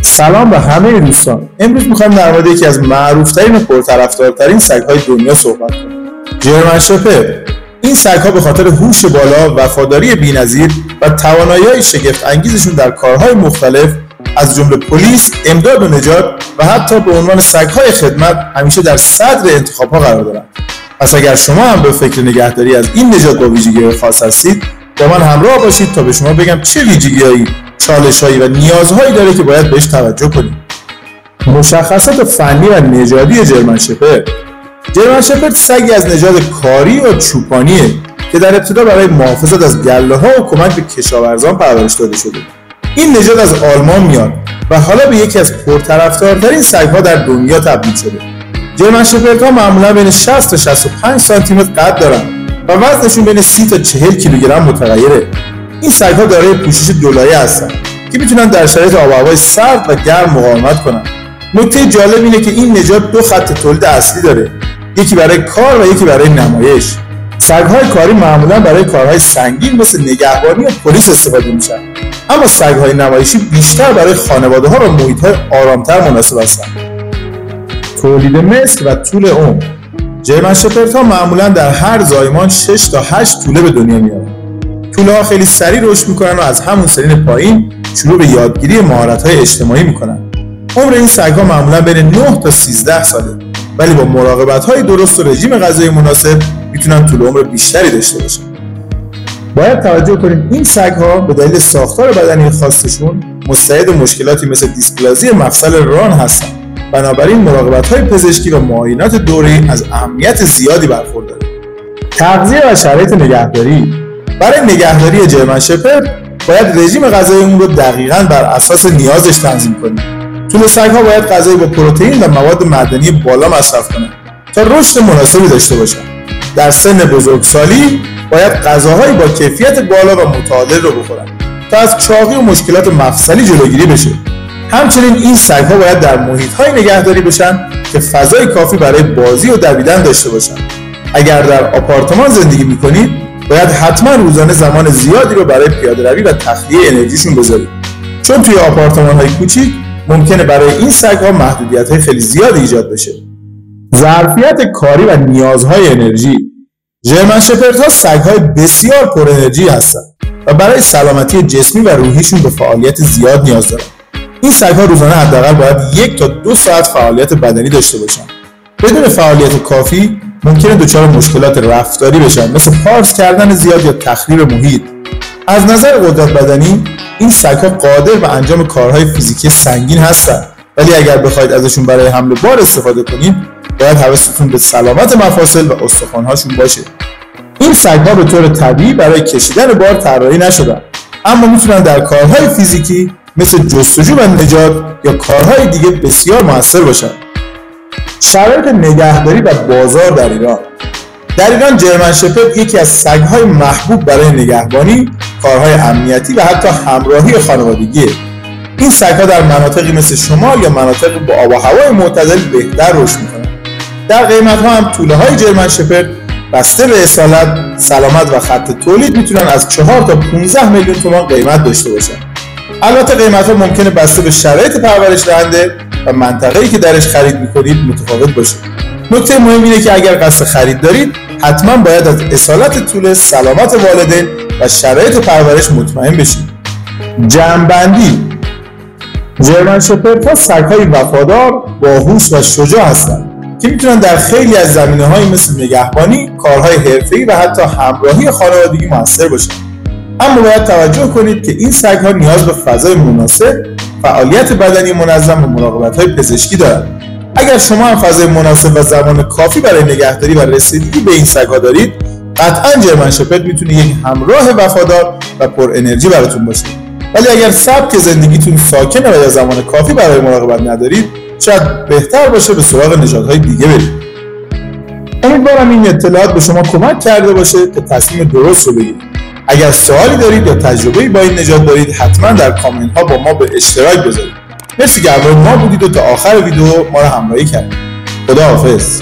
سلام به همه دوستان. امروز میخوایم در مورد یکی از معروف‌ترین و پرطرفدارترین سگ‌های دنیا صحبت کنیم. جرمن شپرد. این سگ‌ها به خاطر هوش بالا، وفاداری بی‌نظیر و توانایی‌های شگفت‌انگیزشون در کارهای مختلف از جمله پلیس، امداد و نجات و حتی به عنوان سگ‌های خدمت همیشه در صدر انتخاب‌ها قرار دارند. پس اگر شما هم به فکر نگهداری از این نژاد با ویژگی‌های خاص هستید، با من همراه باشید تا به شما بگم چه ویژگی‌هایی، چالش‌هایی و نیازهایی داره که باید بهش توجه کنید. مشخصات فنی و نژادی جرمن شپرد. جرمن شپرد سگی از نژاد کاری و چوپانیه که در ابتدا برای محافظت از گله‌ها و کمک به کشاورزان پرورش داده شده. این نژاد از آلمان میاد و حالا به یکی از پرطرفدارترین سگ‌ها در دنیا تبدیل شده. جرمن شپردها معمولا بین 60 تا 65 سانتی متر قد دارن و وزنشون بین 30 تا 40 کیلوگرم متغیره. این سگ‌ها دارای پوشش دولایه هستن که میتونن در شرایط آب و هوای سرد و گرم مقاومت کنن. نکته جالب اینه که این نژاد دو خط تولید اصلی داره، یکی برای کار و یکی برای نمایش. سگ‌های کاری معمولا برای کارهای سنگین مثل نگهبانی و پلیس استفاده میشن، اما سگ‌های نمایشی بیشتر برای خانواده‌ها و محیط‌های آرام‌تر مناسب هستن. تولید مثل و طول عمر. جرمن شپردها معمولا در هر زایمان 6 تا 8 توله به دنیا میارن. توله‌ها خیلی سریع رشد میکنن و از همون سنین پایین شروع به یادگیری مهارت‌های اجتماعی میکنن. عمر این سگ‌ها معمولا بین 9 تا 13 ساله، ولی با مراقبت‌های درست و رژیم غذایی مناسب میتونن طول عمر بیشتری داشته باشن. باید توجه کنیم این سگ‌ها به دلیل ساختار بدنی خاصشون مستعد مشکلاتی مثل دیسپلازی مفصل ران هستن. بنابراین مراقبت‌های پزشکی و معاینات دوره‌ای از اهمیت زیادی برخورداره. تغذیه و شرایط نگهداری. برای نگهداری جرمن شپرد باید رژیم غذایی اون رو دقیقاً بر اساس نیازش تنظیم کنیم. طول سگ‌ها باید غذایی با پروتئین و مواد معدنی بالا مصرف کنند تا رشد مناسبی داشته باشن. در سن بزرگسالی باید غذاهایی با کیفیت بالا و متعادل رو بخورن تا از چاقی و مشکلات مفصلی جلوگیری بشه. همچنین این سگ‌ها باید در محیط‌های نگهداری بشن که فضای کافی برای بازی و دویدن داشته باشن. اگر در آپارتمان زندگی می‌کنید، باید حتما روزانه زمان زیادی رو برای پیاده‌روی و تخلیه انرژیشون بذارید، چون توی آپارتمان‌های کوچیک ممکنه برای این سگ‌ها محدودیت‌های خیلی زیادی ایجاد بشه. ظرفیت کاری و نیازهای انرژی. جرمن شپردها سگ‌های بسیار پر انرژی هستند و برای سلامتی جسمی و روحیشون به فعالیت زیاد نیاز دارن. این سگ‌ها روزانه حداقل باید 1 تا 2 ساعت فعالیت بدنی داشته باشن. بدون فعالیت کافی ممکنه دچار مشکلات رفتاری بشن، مثل پارس کردن زیاد یا تخریب محیط. از نظر قدرت بدنی این سگ‌ها قادر به انجام کارهای فیزیکی سنگین هستن، ولی اگر بخواید ازشون برای حمل بار استفاده کنید، باید حواستون به سلامت مفاصل و استخوان‌هاشون باشه. این سگ‌ها به طور طبیعی برای کشیدن بار طراحی نشدن، اما میتونن در کارهای فیزیکی مثل جستجو و نجات یا کارهای دیگه بسیار موثر باشن. شرایط نگهداری و بازار در ایران. در ایران جرمن شپرد یکی از سگ‌های محبوب برای نگهبانی، کارهای امنیتی و حتی همراهی خانوادگیه. این سگ‌ها در مناطقی مثل شمال یا مناطق با آب و هوای معتدل بهتر رشد می‌کنند. در قیمت‌ها هم توله‌های جرمن شپرد بسته به اصالت، سلامت و خط تولید میتونن از 4 تا 15 میلیون تومان قیمت داشته باشن. البته قیمت‌ها ممکنه بسته به شرایط پرورش دهنده و منطقه‌ای که درش خرید می‌کنید متفاوت باشه. نکته مهم اینه که اگر قصد خرید دارید، حتما باید از اصالت طول، سلامت والدین و شرایط پرورش مطمئن بشید. جمع‌بندی. جرمن شپردها سگ‌های وفادار، باهوش و شجاع هستند که میتونن در خیلی از زمینه‌های مثل نگهبانی، کارهای حرفه‌ای و حتی همراهی خانوادگی موثر باشند. اما باید توجه کنید که این سگ‌ها نیاز به فضای مناسب، فعالیت بدنی منظم و مراقبت‌های پزشکی دارند. اگر شما هم فضای مناسب و زمان کافی برای نگهداری و رسیدگی به این سگ‌ها دارید، قطعاً جرمن شپرد میتونه یک همراه وفادار و پر انرژی براتون باشه. ولی اگر سبک زندگیتون ساکنه و یا زمان کافی برای مراقبت ندارید، شاید بهتر باشه به سراغ نژادهای دیگه برید. امیدوارم این اطلاعات به شما کمک کرده باشه که تصمیم درست رو بگیرید. اگر سوالی دارید یا تجربه‌ای با این نژاد دارید، حتما در کامنت ها با ما به اشتراک بذارید. مرسی که همراه ما بودید و تا آخر ویدیو ما رو همراهی کردید. خداحافظ.